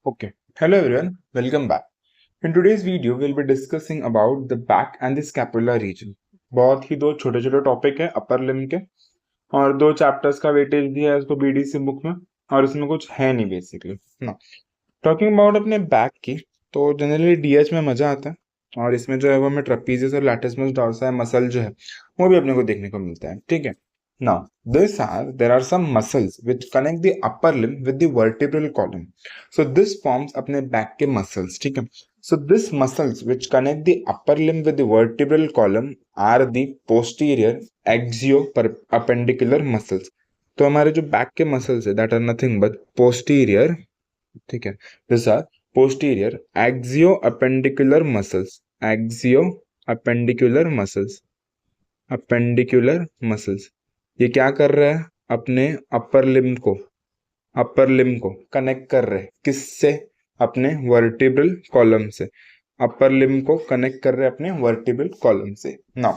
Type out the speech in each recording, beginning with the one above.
Okay. Hello everyone, welcome back. In today's video, we'll be discussing about the back and the scapular region. बहुत ही दो छोटे छोटे topic है upper limb के और दो चैप्टर्स का वेटेज दिया है इसको बीडीसी बुक में और इसमें कुछ है नहीं बेसिकली ना। टॉकिंग अबाउट अपने बैक की, तो जनरली डीएच में मजा आता है और इसमें जो है वो हमें ट्रेपीजियस और लैटिसिमस डोर्साई मसल जो है वो भी अपने को देखने को मिलता है। ठीक है। Now, there are some muscles which connect the upper limb with the vertebral column. So this forms अपने back के muscles. ठीक है। So this muscles which connect the upper limb with the vertebral column are the posterior axio-appendicular muscles. तो हमारे जो back के muscles है that are nothing but posterior. ठीक है। This are posterior axio appendicular muscles, axio appendicular muscles, appendicular muscles. ये क्या कर रहा है? अपने अपर लिम्ब को कनेक्ट कर रहे हैं किससे? अपने वर्टिब्रल कॉलम से। अपर लिम्ब को कनेक्ट कर रहे हैं अपने वर्टिब्रल कॉलम से। Now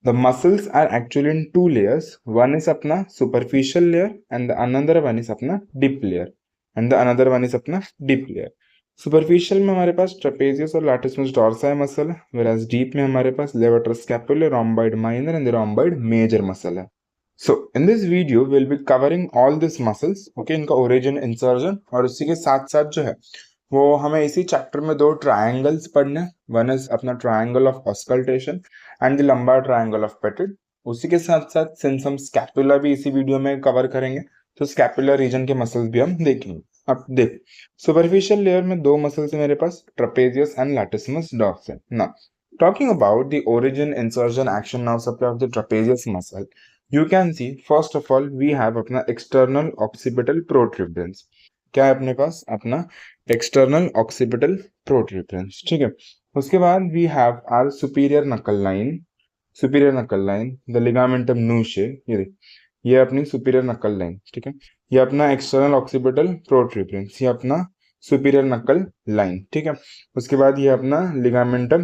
the muscles are actually in two layers, one is अपना superficial layer and the another one is अपना डीप लेयर, अपना डीप लेयर। सुपरफिशियल में हमारे पास ट्रेपेजियस और लैटिसिमस डोर्साई मसल है, whereas डीप में हमारे पास levator scapular, rhomboid minor and rhomboid major muscle है। So in this video we'll be covering all these muscles, okay, इनका origin, insertion और उसी के साथ साथ जो है वो हमें इसी चैप्टर में दो ट्रायंगल्स पढ़ने हैं। वन इज अपना triangle of auscultation and the lumbar triangle of petit. उसी के साथ साथ सिंस हम स्कैपुला भी इसी वीडियो में कवर करेंगे तो स्कैपुलर रीजन के मसल्स भी हम देखेंगे। अब देख, सुपरफिशियल लेयर में दो मसल्स है मेरे पास, ट्रेपेजियस एंड लैटिसिमस डोर्साई। ना talking about the origin, insertion, action, now supply of the trapezius muscle, you can see first of all we have अपना external occipital protuberance। क्या है अपने पास? अपना external occipital protuberance। ठीक है। उसके बाद we have our superior knuckle line, the ligamentum nuchae। ये अपनी superior knuckle line। ठीक है। ये अपना external occipital protuberance, ये अपना superior knuckle line। ठीक है। उसके बाद ये अपना ligamentum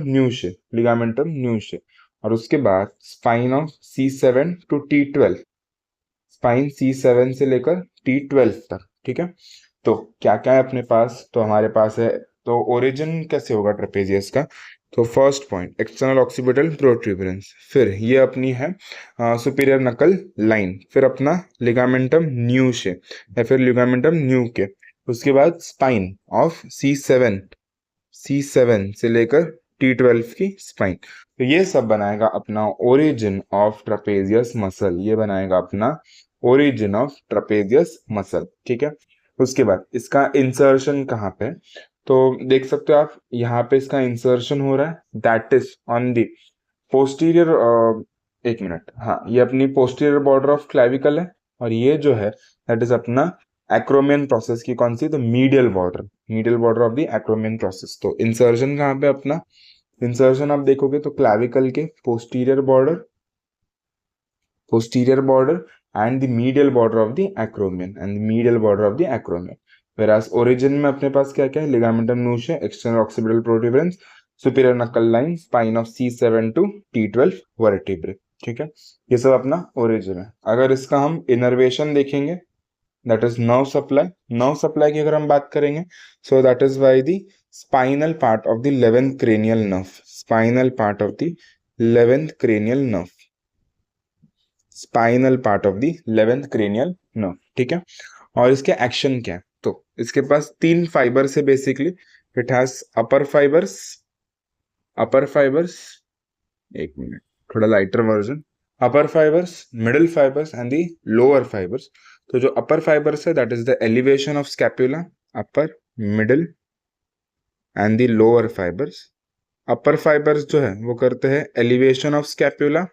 nuchae, और उसके बाद spine of C7 to T12, spine C7 से लेकर T12 तक। ठीक है। तो क्या क्या है अपने पास? तो हमारे पास है, तो ओरिजिन कैसे होगा ट्रेपेजियस का? तो first point external occipital protuberance, फिर ये अपनी है सुपीरियर नकल लाइन, फिर अपना लिगामेंटम न्यूशे या फिर लिगामेंटम न्यू के। उसके बाद स्पाइन ऑफ C7 से लेकर T12 की स्पाइन। तो ये सब बनाएगा अपना ओरिजिन ऑफ ट्रेपेजियस मसल, ये बनाएगा अपना ओरिजिन ऑफ ट्रेपेजियस मसल। ठीक है। उसके बाद इसका इंसर्शन कहाँ पे? तो देख सकते हो आप यहाँ पे इसका इंसर्शन हो रहा है, that is on the posterior, एक मिनट, हाँ, ये अपनी पोस्टीरियर बॉर्डर ऑफ क्लैविकल है और ये जो है दैट इज अपना एक्रोमियन प्रोसेस की कौन सी? तो medial border of the acromion process. तो इंसर्शन कहाँ पे अपना? इंसर्शन आप देखोगे तो क्लैविकल के posterior border and the medial border of the acromion, whereas origin में अपने पास क्या क्या है? Ligamentum nuchae, external occipital protuberance, superior nuchal line, spine of C7 to T12 vertebrae. ठीक है। ये सब अपना ओरिजिन है। अगर इसका हम इनर्वेशन देखेंगे, दैट इज नर्व सप्लाई की अगर हम बात करेंगे, सो that is by the spinal part of the 11th cranial nerve, spinal part of the 11th cranial nerve। ठीक है। और इसके एक्शन क्या है? तो इसके पास तीन फाइबर से basically, it has upper fibres, एक मिनट, थोड़ा lighter version, upper fibres, middle fibres and the lower fibres. तो जो अपर फाइबर्स है that is the elevation of scapula, upper, middle and the lower fibres. Upper fibres जो है वो करते हैं elevation of scapula,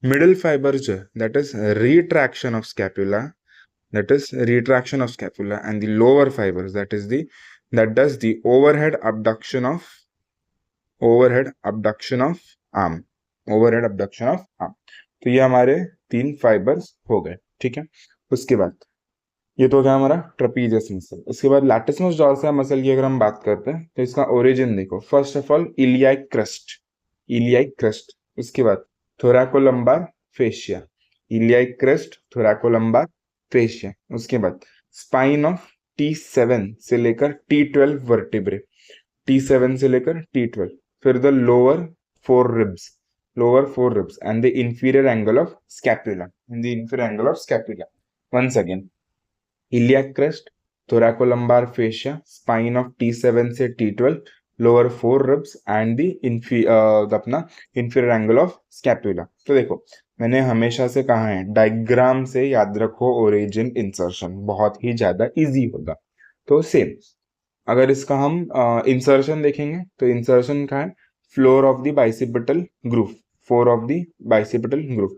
middle fibres जो है that is retraction of scapula, and the lower fibres that does the overhead abduction of arm, तो ये हमारे तीन फाइबर्स हो गए। ठीक है। उसके बाद ये तो क्या हमारा ट्रेपेजियस मसल। उसके बाद लैटिसिमस डोर्साई मसल की अगर हम बात करते हैं तो इसका ओरिजिन देखो, first of all iliac crust, उसके बाद थोरैकोलंबार फेशिया, उसके बाद स्पाइन ऑफ T7 से लेकर T12 वर्टिब्रे, T7 से लेकर T12, फिर the lower four ribs and the inferior angle of scapula, in the inferior angle of scapula. Once again, iliac crest, thoracolumbar fascia, spine of T7 से T12, lower four ribs and the अपना inferior angle of scapula. तो देखो, मैंने हमेशा से कहा है diagram से याद रखो ओरिजिन इंसर्शन, बहुत ही ज्यादा इजी होगा. तो सेम अगर इसका हम इंसर्शन देखेंगे तो इंसर्शन का है floor of the bicipital groove, floor of the bicipital groove.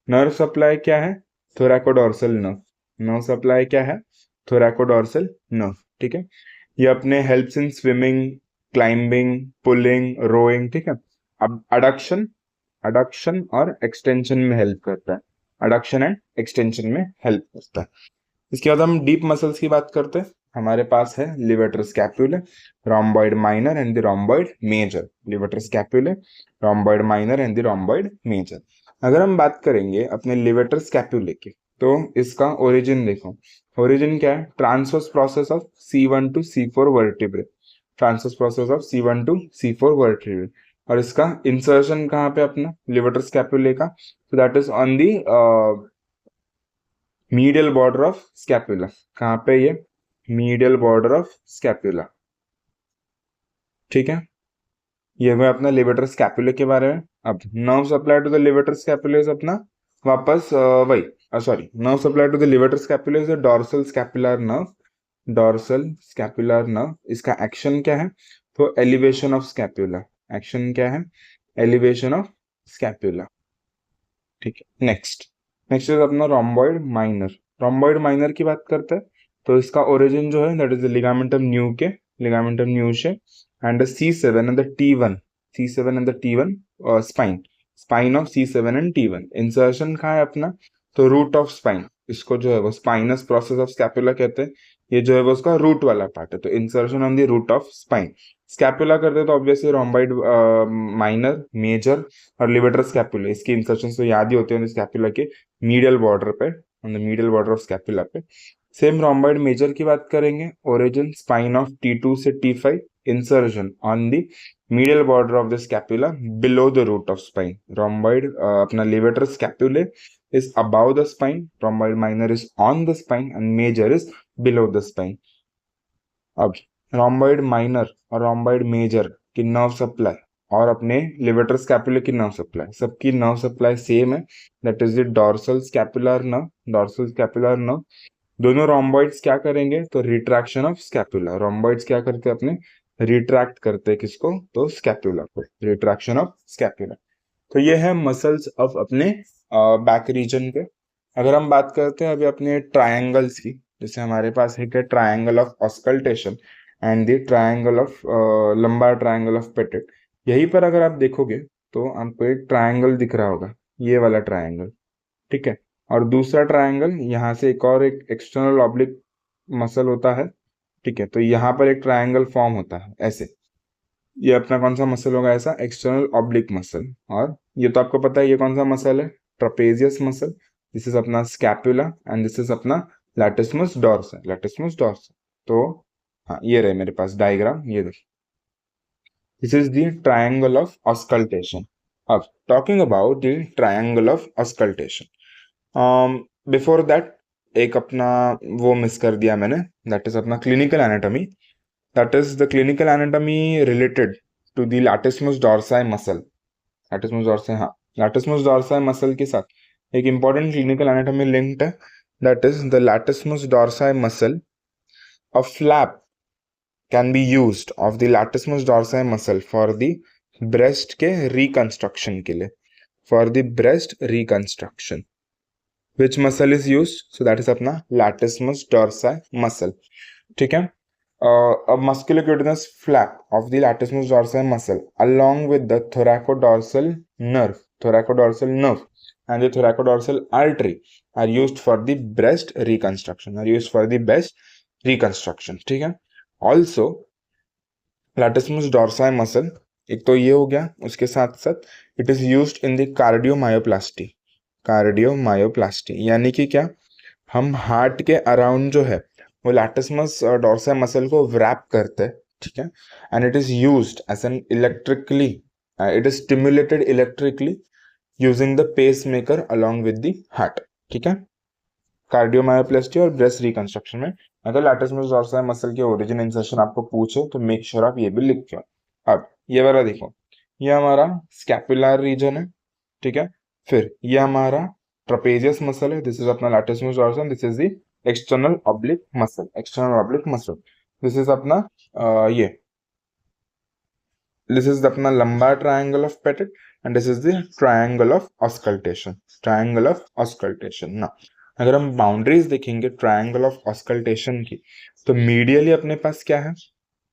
Nerve supply क्या है? Thoracodorsal nerve. नर्व सप्लाई क्या है? Thoracodorsal nerve. ठीक है, ये अपने helps in swimming, climbing, pulling, rowing. ठीक है, अब अडक्शन और एक्सटेंशन में हेल्प करता है, अडक्शन एंड एक्सटेंशन में हेल्प करता है. इसके बाद हम डीप मसल्स की बात करते हैं. हमारे पास है levator scapulae, rhomboid minor and the rhomboid major. Levator scapulae, rhomboid minor and the rhomboid major. अगर हम बात करेंगे अपने लिवेटर स्कैपुले की, तो इसका ओरिजिन देखो. ओरिजिन क्या है? Transverse process of C1 to C4 vertebrae, transverse process of C1 to C4 vertebrae. और इसका इंसर्शन कहाँ पे अपना लिवेटर स्कैपुले का? तो that is on the medial border of scapula. कहाँ पे? ये मीडियल बॉर्डर ऑफ स्कैपुला. ठीक है, ये हुआ अपना लिवेटर स्कैपुला के बारे में. अब nerve supply to the levator scapula is अपना वापस वही sorry, nerve supply to the levator scapula is dorsal scapular nerve. Dorsal scapular nerve, इसका एक्शन क्या है? तो एलिवेशन ऑफ स्कैपुला. एक्शन क्या है? Elevation of scapula. ठीक है, नेक्स्ट इज अपना रोम्बॉइड माइनर. रोम्बॉइड माइनर की बात करते हैं तो इसका ओरिजिन जो है that is the ligamentum nuchae and the C7 and the T1 spine of C7 and T1. Insertion कहाँ है अपना? तो रूट ऑफ स्पाइन. इसको जो है वो स्पाइनस प्रोसेस ऑफ स्कैपुला कहते हैं. ये जो है वो उसका रूट वाला पार्ट है. तो insertion on the root of spine. Scapula करते तो ऑब्वियसली रोम्बॉइड माइनर, मेजर और लिवेटर स्कैपुला. इसकी इंसर्शन तो याद ही होते हैं स्कैपुला के मीडियल बॉर्डर पे, on the medial border of scapula पे. सेम रोम्बॉइड मेजर की बात करेंगे, ओरिजिन स्पाइन ऑफ T2 से T5, insertion on the medial border of the scapula below the root of spine. Rhomboid अपना levator scapulae is above the spine, rhomboid minor is on the spine and major is below the spine. अब rhomboid minor और rhomboid major की nerve supply और अपने levator scapular की nerve supply, सबकी nerve supply same है. That is the dorsal scapular nerve. Dorsal scapular nerve, दोनों रोम्बॉइड्स क्या करेंगे? तो रिट्रैक्शन ऑफ स्कैपुला. रोम्बॉइड्स क्या करते हैं? अपने रिट्रैक्ट करते हैं किसको? तो स्कैपुला को. Retraction of scapula. तो ये है मसल्स ऑफ अपने बैक रीजन के. अगर हम बात करते हैं अभी अपने ट्रायंगल्स की, जैसे हमारे पास है triangle of auscultation and the triangle of lumbar triangle of Petit. यहीं पर अगर आप देखोगे तो आपको एक ट्रायंगल दिख रहा होगा, ये वाला ट्रायंगल. ठीक है, और दूसरा ट्रायंगल यहाँ से एक एक्सटर्नल ऑब्लिक मसल होता है. ठीक है, तो यहाँ पर एक ट्रायंगल फॉर्म होता है ऐसे. ये अपना कौन सा मसल होगा? ऐसा एक्सटर्नल ऑब्लिक मसल. और ये तो आपको पता है ये कौन सा मसल है? ट्रापेजियस मसल. दिस इज अपना स्कैपुला एंड दिस इज अपना लैटिस्मस डॉर्सा. लैटिस्मस डॉर्सा. तो हाँ, ये रहे मेरे पास डायग्राम, ये देखिए. This is the triangle of auscultation. अब talking about the triangle of auscultation, before that एक अपना वो मिस कर दिया मैंने, दैट इज अपना clinical anatomy. That is the clinical anatomy related to the latissimus dorsi muscle. Latissimus dorsi, हाँ, latissimus dorsi muscle के साथ एक important clinical anatomy linked है. That is the latissimus dorsi muscle. A flap can be used of the latissimus dorsi muscle for the breast के reconstruction के लिए. For the breast reconstruction. Which muscle is used? So that is अपना latissimus dorsi muscle. ठीक है. A musculocutaneous flap of the latissimus dorsi muscle along with the thoracodorsal nerve and the thoracodorsal artery are used for the breast reconstruction. ठीक है. Also latissimus dorsi muscle, एक तो ये हो गया, उसके साथ साथ it is used in the cardiomyoplasty. यानी कि क्या? हम हार्ट के अराउंड जो है वो लैटिसमस डॉर्साई मसल को व्रैप करते हैं, ठीक है, and it is used as an electrically, it is stimulated electrically using the pacemaker along with the heart, ठीक है। कार्डियोमायोप्लास्टी और ब्रेस्ट रिकंस्ट्रक्शन में अगर लैटिसमस डॉर्साई मसल के ओरिजिन इंसर्शन आपको पूछे तो मेक श्योर आप ये भी लिख के आओ। अब ये वाला देखो, ये हमारा स्कैपुलर रीजन है, ठीक है। फिर ये हमारा ट्रपेजियस मसल है, दिस इज अपना लैटिसमस dorsum, this is the external oblique muscle, external oblique muscle, this is अपना ये this is अपना lumbar triangle of Pettit and this is the triangle of auscultation, triangle of auscultation। ना अगर हम boundaries देखेंगे triangle of auscultation की, तो medially अपने पास क्या है,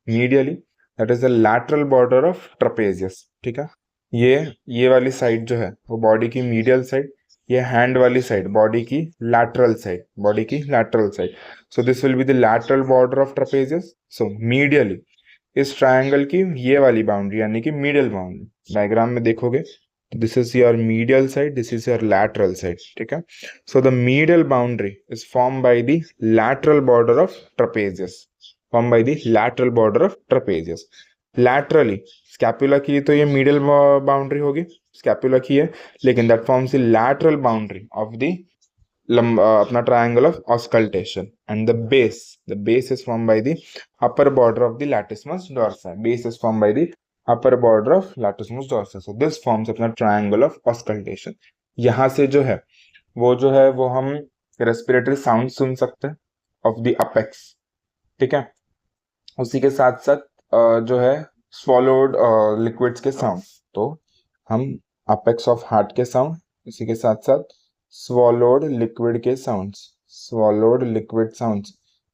medially that is the lateral border of trapezius, ठीक है। ये वाली साइड जो है वो बॉडी की मीडियल साइड, ये हैंड वाली साइड बॉडी की लैटरल साइड, बॉडी की lateral side, so this will be the lateral border of trapezius. So medially इस ट्रायंगल की ये वाली बाउंड्री यानी कि मीडियल बाउंड्री डायग्राम में देखोगे, this is your medial side, this is your lateral side, ठीक है। So the medial boundary is form by the lateral border of trapezius, form by the lateral border of trapezius. Laterally scapula की तो ये medial boundary होगी, scapula की है, लेकिन that forms the lateral boundary of the अपना triangle of auscultation, and the base is formed by the upper border of the latissimus dorsi, base is formed by the upper border of latissimus dorsi, so this forms अपना triangle of auscultation। यहाँ से जो है वो हम respiratory sound सुन सकते हैं of the apex, ठीक है। उसी के साथ साथ जो है swallowed लिक्विड्स के साउंड, तो हम अपेक्स ऑफ हार्ट के साउंड, इसी के साथ साथ swallowed liquid के sounds, swallowed liquid sounds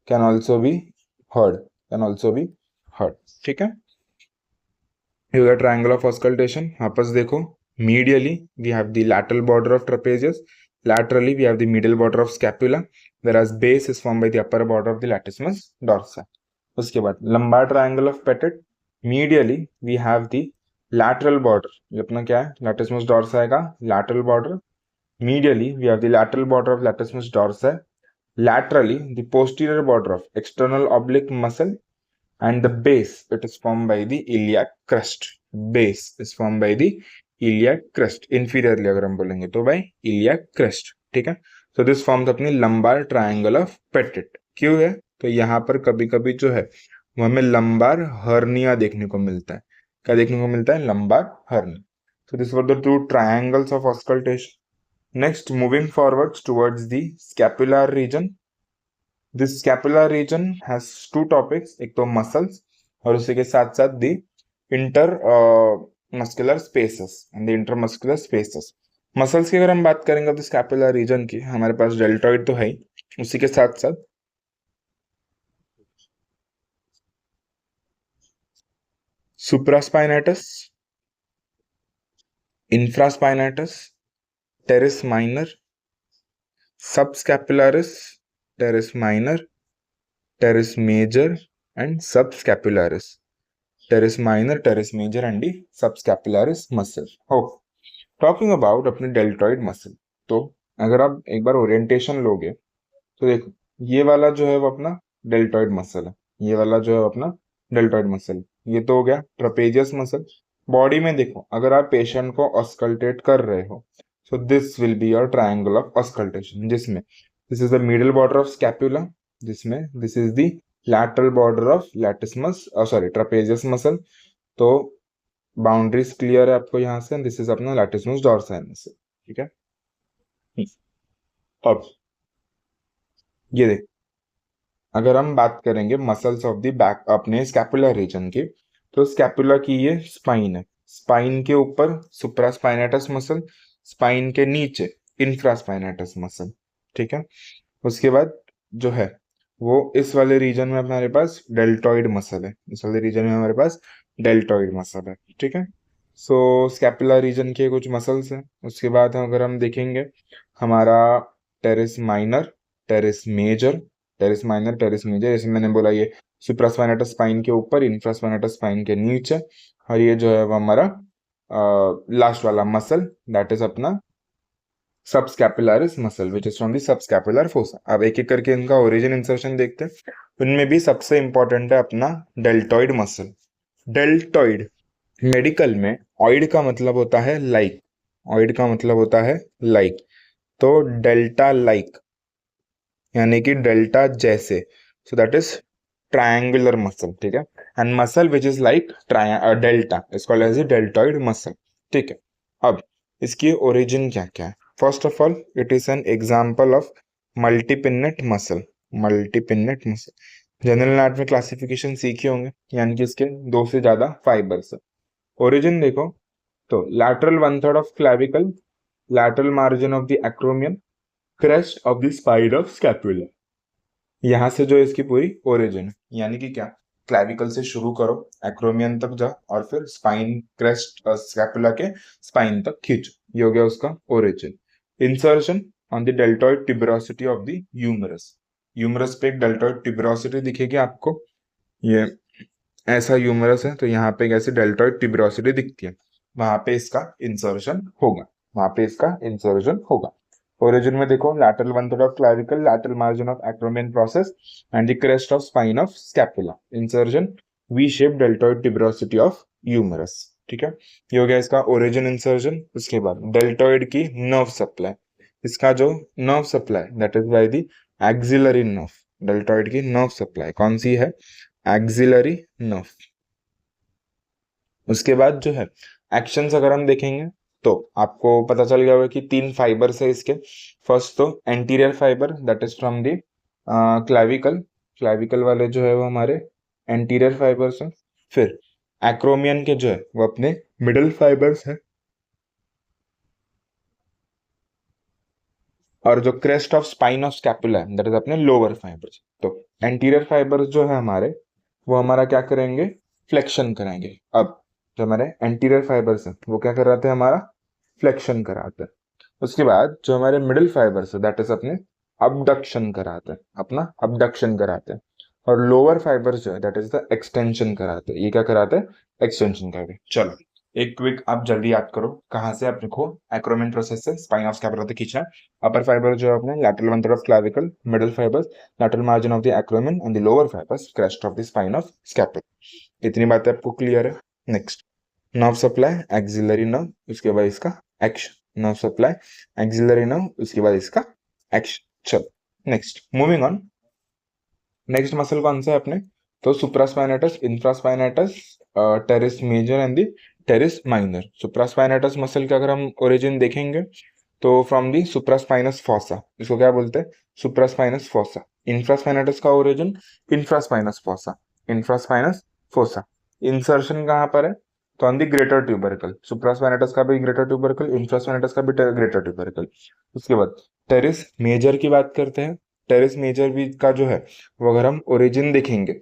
can also be heard, ठीक है। You got triangle of auscultation, वापस देखो, medially we have the lateral border of trapezius, laterally we have the medial border of scapula, whereas base is formed by the upper border of the latissimus dorsi। उसके बाद lumbar triangle of Pettit, medially we have the lateral border, ये अपना क्या है, latissimus dorsi का lateral border, medially we have the lateral border of latissimus dorsi, laterally the posterior border of external oblique muscle, and the base it is formed by the iliac crest, base is formed by the iliac crest, inferiorly अगर हम बोलेंगे तो by iliac crest, ठीक है। so this forms अपनी lumbar triangle of Pettit। क्यों है, तो यहाँ पर कभी कभी जो है वो हमें लंबार हर्निया देखने को मिलता है, क्या देखने को मिलता है, lumbar hernia. so this were the two triangles of auscultation। Next, moving forwards towards the scapular region, this scapular region has two topics, एक तो muscles और उसी के साथ साथ the intermuscular spaces and the intermuscular spaces। muscles की अगर हम बात करेंगे तो scapular region की, हमारे पास deltoid तो है ही, उसी के साथ साथ supraspinatus, infraspinatus, teres minor, subscapularis, teres minor, teres major and subscapularis, teres minor, teres major and the subscapularis muscle। oh, talking about अपने deltoid muscle, तो अगर आप एक बार ओरिएंटेशन लोगे तो देखो ये वाला जो है वो अपना deltoid muscle है, ये वाला जो है अपना deltoid muscle, ये तो हो गया trapezius muscle। बॉडी में देखो अगर आप पेशेंट को ऑस्कल्टेट कर रहे हो, so this will be your triangle of auscultation, जिसमें this is the middle border of scapula, जिसमें this is the lateral border of latissimus trapezius muscle। तो बाउंड्रीज क्लियर है आपको यहाँ से, दिस इज अपना latissimus dorsi muscle, ठीक है। अब ये देख, अगर हम बात करेंगे मसल्स ऑफ द बैक अपने स्कैपुलर रीजन की, तो स्कैपुला की ये स्पाइन है, स्पाइन के ऊपर सुप्रास्पाइनेटस मसल, स्पाइन के नीचे इंफ्रास्पाइनेटस मसल, ठीक है। उसके बाद जो है वो इस वाले रीजन में हमारे पास डेल्टॉइड मसल है, इस वाले रीजन में हमारे पास डेल्टॉइड मसल है, ठीक है। सो स्कैपुलर रीजन के कुछ मसल्स हैं। उसके बाद अगर हम देखेंगे हमारा teres minor, teres major, teres minor, teres major, जैसे मैंने बोला ये सुप्रास्पाइनेटस स्पाइन के ऊपर, इंफ्रास्पाइनेटस स्पाइन के नीचे, और ये जो है वो हमारा लास्ट वाला मसल दैट इज अपना subscapularis muscle which is from the subscapular fossa. अब एक एक करके इनका ओरिजिन इंसर्शन देखते हैं। उनमें भी सबसे इंपॉर्टेंट है अपना डेल्टॉइड मसल। डेल्टॉइड मेडिकल में ऑइड का मतलब होता है लाइक, ऑइड का मतलब होता है लाइक, तो डेल्टा लाइक यानी कि डेल्टा जैसे, so that is triangular muscle, ठीक है। And muscle which is like delta is called as a deltoid muscle, ठीक है। अब इसकी ओरिजिन क्या क्या है? First of all it is an example of multipennate muscle. Multipennate muscle general knowledge में क्लासिफिकेशन सीखे होंगे, यानी कि इसके दो से ज्यादा फाइबर्स है। ओरिजिन देखो तो lateral one third of clavicle, lateral margin of the acromion, crest of the spine of scapula, यहां से जो इसकी पूरी ओरिजिन है। यानी कि क्या, क्लैविकल से शुरू करो, एक्रोमियन तक जाओ और फिर स्पाइन क्रेस्ट स्कैपुला के स्पाइन तक खींचो, ये हो गया उसका origin. Insertion on the deltoid tuberosity of the humerus, humerus पे एक डेल्टॉइड ट्यूबरोसिटी दिखेगी आपको, ये ऐसा ह्यूमरस है तो यहाँ पे एक ऐसी डेल्टॉइड ट्यूबरोसिटी दिखती है, वहां पे इसका इंसर्शन होगा, वहां पे इसका इंसर्शन होगा। ओरिजिन में देखो lateral one third of clavicle, lateral margin of acromion process and the crest of spine of scapula, insertion V shaped deltoid tuberosity of humerus, ठीक है। ये हो गया इसका ओरिजिन इंसर्जन। उसके बाद डेल्टॉइड की नर्व सप्लाई, इसका जो nerve supply that is by the axillary nerve, deltoid की नर्व सप्लाई कौन सी है? Axillary nerve. उसके बाद जो है एक्शंस अगर हम देखेंगे तो आपको पता चल गया होगा कि तीन फाइबर्स है इसके। फर्स्ट तो anterior fibre that is from the clavicle, clavicle वाले जो है वो हमारे एंटीरियर फाइबर्स हैं। फिर एक्रोमियन के जो है वो अपने मिडल फाइबर्स है, और जो crest of spine of scapula है दैट इज अपने लोअर फाइबर्स। तो एंटीरियर फाइबर्स जो है हमारे वो हमारा क्या करेंगे? फ्लेक्शन कराएंगे। अब जो हमारे एंटीरियर फाइबर्स हैं वो क्या कराते हैं? हमारा फ्लेक्शन कराते हैं। उसके बाद जो हमारे मिडिल फाइबर्स है दैट इज अपने अबडक्शन कराते हैं, अपना अबडक्शन कराते हैं। और लोअर फाइबर्स जो है दैट इज द एक्सटेंशन कराते हैं। ये क्या कराते हैं? एक्सटेंशन कराते हैं। चलो एक क्विक आप जल्दी याद करो, कहाँ से आप लिखो, एक्रोमियन प्रोसेस से स्पाइन ऑफ स्कैपुला तक खींचना है। अपर फाइबर जो है अपने lateral one third of clavicle, middle fibres lateral margin of the acromion and the lower fibres crest of the spine of scapula. इतनी बातें आपको क्लियर है? Next nerve supply axillary nerve, उसके बाद इसका action, nerve supply axillary nerve, उसके बाद इसका एक्शन। चलो next moving on. Next muscle कौन सा है अपने? तो supraspinatus, infraspinatus, teres major and the teres minor. Supraspinatus muscle का अगर हम ओरिजिन देखेंगे तो फ्रॉम दी सुप्रास्पाइनस फॉसा, इसको क्या बोलते हैं? सुप्रास्पाइनस फॉसा। इंफ्रास्पाइनेटस का origin infraspinous fossa, infraspinous fossa. Insertion कहाँ पर है? तो on the greater tubercle, supraspinatus का भी ग्रेटर ट्यूबरकल, इंफ्रास्पाइनेटस का भी ग्रेटर ट्यूबरकल। उसके बाद टेरिस मेजर की बात करते हैं। टेरिस मेजर भी का जो है वो अगर हम ओरिजिन देखेंगे,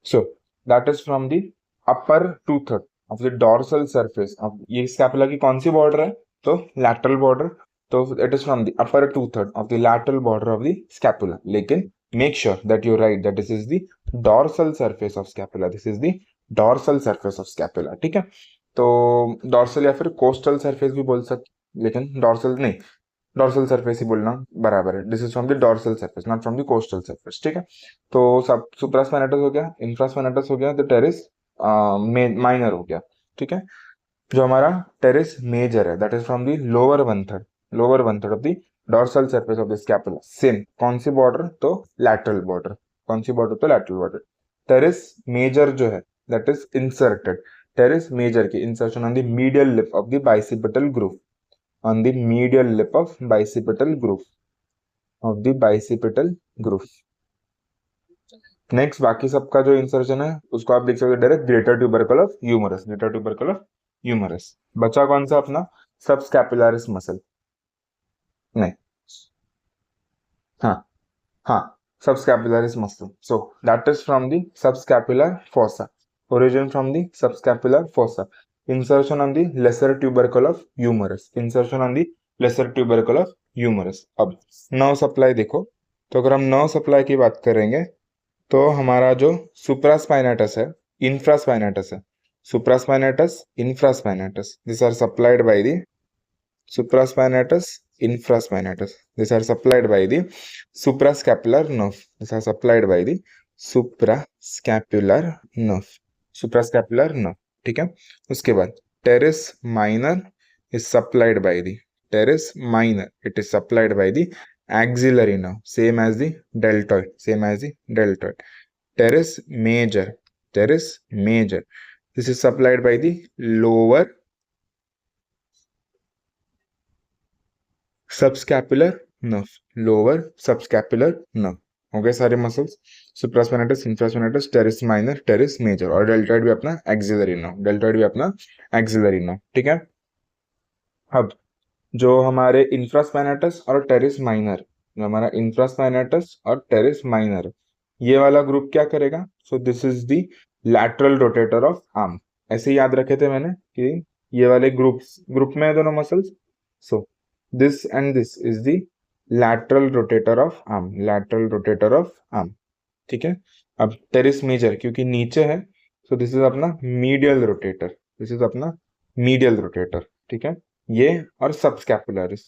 so that is from the upper two third of the dorsal surface of, ये स्कैपुला की कौन सी बॉर्डर है? तो लैटरल बॉर्डर। तो it is from the upper two third of the lateral border of the scapula, लेकिन make sure that you write that this is the dorsal surface of scapula, this is the dorsal surface of scapula, ठीक है। तो dorsal या फिर coastal surface भी बोल सकते, लेकिन डॉर्सल नहीं, डॉर्सल सरफेस ही बोलना बराबर है। This is from the dorsal surface not from the coastal surface, ठीक है। तो सब सुप्रास्पाइनेटस हो गया, इंफ्रास्पाइनेटस हो गया, तो टेरिस माइनर हो गया, ठीक है। जो हमारा टेरिस मेजर है that is from the lower one third, lower one third of the dorsal surface of the scapula. Same कौन सी बॉर्डर? तो लैटरल बॉर्डर। कौन सी बॉर्डर? तो लैटरल बॉर्डर। टेरिस मेजर जो है that is inserted, teres major की insertion on the medial lip of the bicipital groove, on the medial lip of bicipital groove, of the bicipital groove। Next बाकी सबका जो insertion है उसको आप लिख सकते हो direct greater tubercle of humerus, greater tubercle of humerus. बचा कौन सा अपना? सबस्कैपुलरिस मसल, नहीं, हाँ हाँ, subscapularis muscle. So that is from the subscapular fossa, origin from the subscapular fossa. Insertion on the lesser tubercle of humerus, insertion on the lesser tubercle of humerus. अब nerve supply देखो, तो अगर हम nerve supply की बात करेंगे तो हमारा जो सुप्रास्पाइनेटस है, इंफ्रास्पाइनेटस है, supraspinatus, infraspinatus, this are supplied by the supraspinatus, infraspinatus. These are supplied by the suprascapular nerve. These are supplied by the suprascapular nerve. suprascapular nerve. ठीक है. उसके बाद teres minor is supplied by the teres minor. It is supplied by the axillary nerve, same as the deltoid. Same as the deltoid. Teres major. Teres major. This is supplied by the lower subscapular nerve. Lower subscapular nerve. हो गए सारे muscles. Supraspinatus, infraspinatus, teres minor, teres major और deltoid भी अपना axillary nerve. Deltoid भी अपना axillary nerve. ठीक है. अब जो हमारे इंफ्रास्पाइनेटस और टेरिस माइनर, जो हमारा इंफ्रास्पाइनेटस और टेरिस माइनर, ये वाला ग्रुप क्या करेगा? सो this is the lateral rotator of arm. ऐसे याद रखे थे मैंने कि ये वाले ग्रुप में है दोनों muscles. So this and this is the lateral rotator of arm. Lateral rotator of arm. ठीक है. अब टेरिस मेजर क्योंकि नीचे है, सो दिस इज अपना मीडियल रोटेटर. दिस इज अपना मीडियल रोटेटर. ठीक है. ये और सबस्कैपुलरिस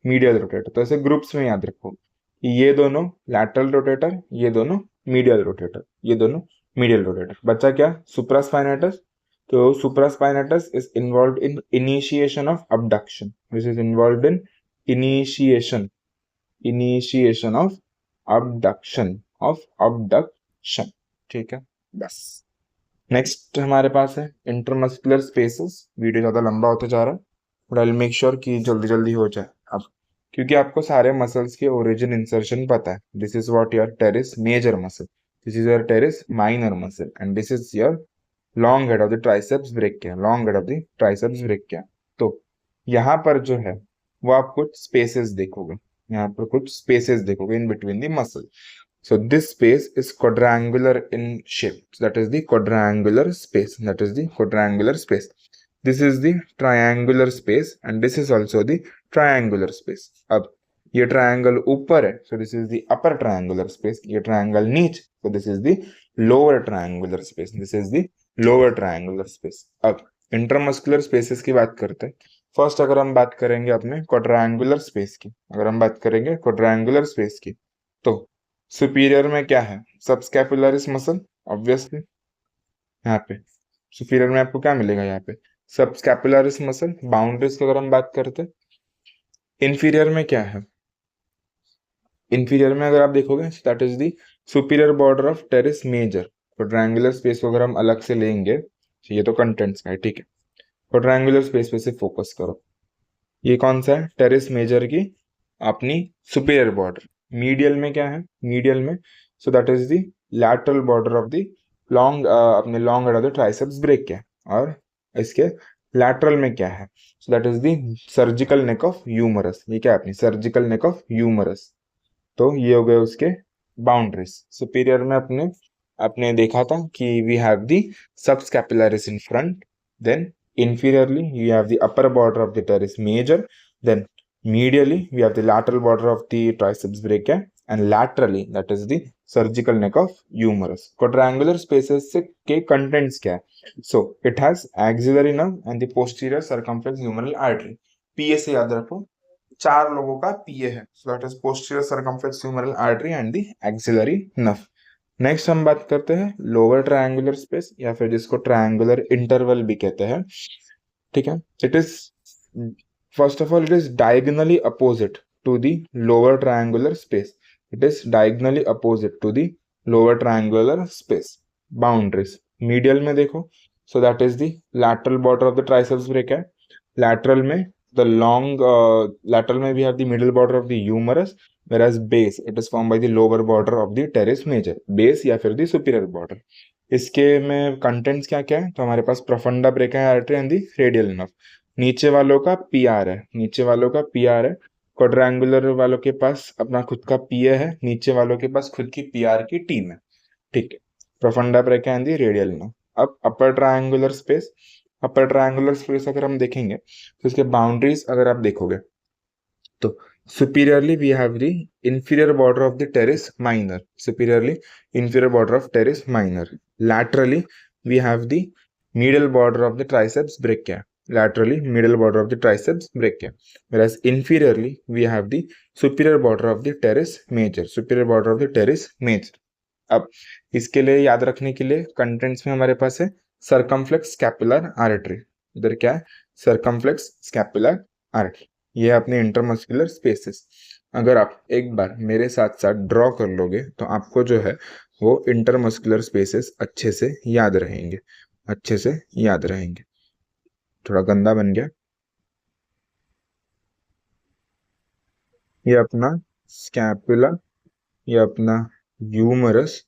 मीडियल रोटेटर. तो ऐसे ग्रुप्स में याद रखो कि ये दोनों लैटरल रोटेटर, ये दोनों मीडियल रोटेटर, ये दोनों मीडियल रोटेटर. बच्चा क्या? सुप्रास्पाइनेटस. तो supraspinatus is involved in initiation of abduction. This is involved in initiation of abduction. ठीक है. बस. नेक्स्ट हमारे पास है इंटरमस्कुलर स्पेसेस. वीडियो ज्यादा लंबा होता जा रहा है, but I will make sure कि जल्दी जल्दी हो जाए. अब क्योंकि आपको सारे मसल्स के ओरिजिन इंसर्शन पता है. This is what your teres major muscle, this is your teres minor muscle and this is your long head of the triceps brachii. Long head of the triceps brachii. तो यहाँ पर जो है वो आप कुछ स्पेसेस देखोगे. यहाँ पर कुछ स्पेसेस देखोगे in between the muscle. So this space is quadrangular in shape. So that is the quadrangular space. That is the quadrangular space. This is the triangular space and this is also the triangular space. अब ये triangle ऊपर है, so this is the upper triangular space. ये triangle नीचे, so this is the lower triangular space. This is the lower triangular space. अब intermuscular spaces की बात करते हैं. फर्स्ट अगर हम बात करेंगे अपने quadrangular space की, अगर हम बात करेंगे quadrangular space की, तो सुपीरियर में क्या है? Subscapularis muscle. ऑब्वियसली यहाँ पे सुपीरियर में आपको क्या मिलेगा? यहाँ पे सबस्कैपुलरिस मसल. बाउंड्रीज की अगर हम बात करते, इंफीरियर में क्या है? इंफीरियर में अगर आप देखोगे that is the superior border of teres major. Quadrangular space को अगर हम अलग से लेंगे, ये तो कंटेंट्स का है. ठीक है. क्वाड्रेंगुलर स्पेस पे से फोकस करो. ये कौन सा है? टेरिस मेजर की अपनी सुपीरियर बॉर्डर. मीडियल में क्या है? मीडियल में so that is the lateral border of the long अपने long head of the triceps brachii. और इसके लैटरल में क्या है? So that is the surgical neck of humerus. ये क्या है? अपनी सर्जिकल नेक ऑफ ह्यूमरस. तो ये हो गए उसके बाउंड्रीज. सुपीरियर में अपने देखा था कि we have the subscapularis in front, then inferiorly you have the upper border of the teres major, then medially we have the lateral border of the triceps brachia and laterally that is the surgical neck of humerus. quadrangular spaces से के contents क्या है? So it has axillary nerve and the posterior circumflex humeral artery. PA से याद रखो, चार लोगों का PA है. So that is posterior circumflex humeral artery and the axillary nerve. Next हम बात करते हैं लोअर ट्रायंगुलर स्पेस या फिर जिसको ट्रायंगुलर इंटरवल भी कहते हैं. ठीक है. It is first of all it is diagonally opposite to the lower triangular space. It is diagonally opposite to the lower triangular space. Boundaries medial में देखो, so that is the lateral border of the triceps brachii. Lateral में the long lateral में we have the middle border of the humerus, whereas base it is formed by the lower border of the teres major. base या फिर the superior border. इसके में contents क्या क्या है? तो हमारे पास profunda brachii artery and the radial nerve. नीचे वालों का PR है, नीचे वालों का PR है. quadrangular वालों के पास अपना खुद का PA है, नीचे वालों के पास खुद की PR की टीम है. ठीक है. profunda brachii and the radial nerve. अब upper triangular space, अपर ट्रायंगुलर स्पेस अगर हम देखेंगे तो इसके बाउंड्रीज अगर आप देखोगे तो superiorly we have the inferior border of the teres minor. Superiorly inferior border of teres minor. Laterally we have the medial border of the triceps brachii. laterally middle border of the triceps brachia, whereas inferiorly we have the superior border of the teres major, superior border of the teres major. अब इसके लिए याद रखने के लिए contents में हमारे पास है सर्कमफ्लेक्स स्कैपुलर आर्टरी, इधर क्या है सर्कमफ्लेक्स स्कैपुलर आर्टरी, ये अपने इंटरमस्कुलर स्पेसेस। अगर आप एक बार मेरे साथ साथ ड्रॉ कर लोगे तो आपको जो है वो इंटरमस्कुलर स्पेसेस अच्छे से याद रहेंगे, अच्छे से याद रहेंगे। थोड़ा गंदा बन गया, ये अपना स्कैपुला, ये अपना ह्यूमरस।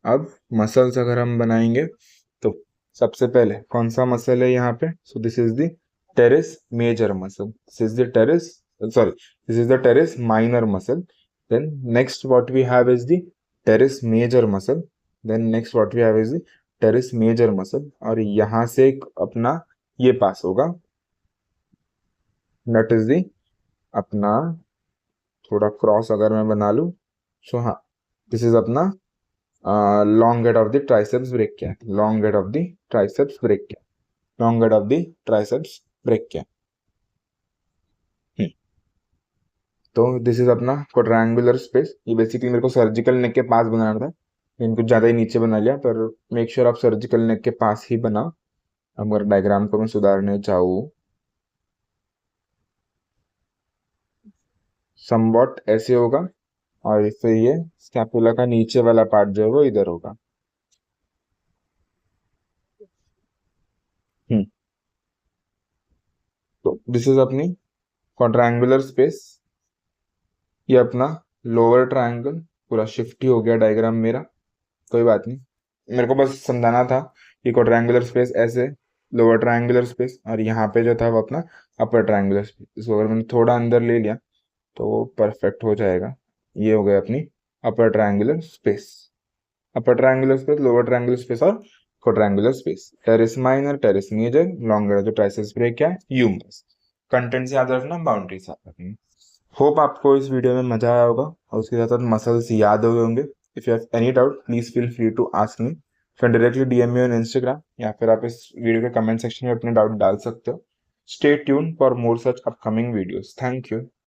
अब मसल्स अगर हम बनाएंगे तो सबसे पहले कौन सा मसल है यहाँ पे, so this is the teres major muscle, this is the teres sorry this is the teres minor muscle, then next what we have is the teres major muscle, then next what we have is the teres major muscle, और यहाँ से एक अपना ये पास होगा, that is the अपना थोड़ा cross अगर मैं बना लूं सो हाँ दिस इज अपना long head of the triceps brachii, long head of the triceps brachii, long head of the triceps brachii. तो दिस इज अपना क्वाड्रेंगुलर स्पेस, ये बेसिकली मेरे को सर्जिकल नेक के पास बनाना था, इनको ज़्यादा ही नीचे बना लिया, पर मेक श्योर आप सर्जिकल नेक के पास ही बनाओ। अगर डायग्राम को मैं सुधारने चाहूँ समवॉट ऐसे होगा, और इससे ये स्कैपुला का नीचे वाला पार्ट जो है वो इधर होगा। तो दिस इज अपनी क्वाड्रेंगुलर स्पेस, ये अपना लोअर ट्रायंगल पूरा शिफ्ट ही हो गया डायग्राम मेरा, कोई बात नहीं, मेरे को बस समझाना था कि क्वाड्रेंगुलर स्पेस ऐसे लोअर ट्रायंगुलर स्पेस, और यहाँ पे जो था वो अपना अपर ट्रायंगुलर स्पेस। इसको अगर मैंने थोड़ा अंदर ले लिया तो वो परफेक्ट हो जाएगा। ये हो गया अपनी upper triangular space, upper triangular space, lower triangular space और quadrangular space, teres minor, teres major, longer जो ट्राइसेप्स ब्रेकिया, ह्यूमरस। कंटेंट्स याद रखना, बाउंड्रीज याद रखनी। होप आपको इस वीडियो में मजा आया होगा और उसके साथ साथ मसल्स याद हुए होंगे। If you have any doubt please feel free to ask me, can directly DM me on Instagram, या फिर आप इस वीडियो के कमेंट सेक्शन में अपने डाउट डाल सकते हो। Stay tune for more such upcoming videos. Thank you.